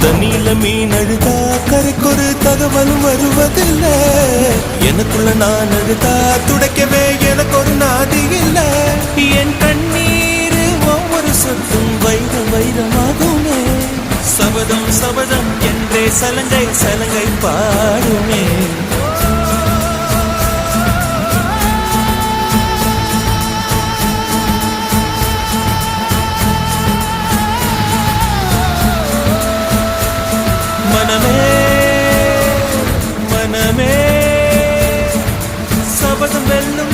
தண்ணியில மீன் அழுதா கரைக்கொரு தகவலும் வருவதில்லை. எனக்குள்ள நான் அழுதா துடைக்கவே எனக்கு ஒரு நாதி இல்லை. என் கண்ணீர் ஒவ்வொரு சொத்தும் வைரம் வைரமாகுமே. சபதம் சபதம் என்றே சலங்கை சலங்கை பாடுமே. மனமே மனமே சபதம் வெல்லும்.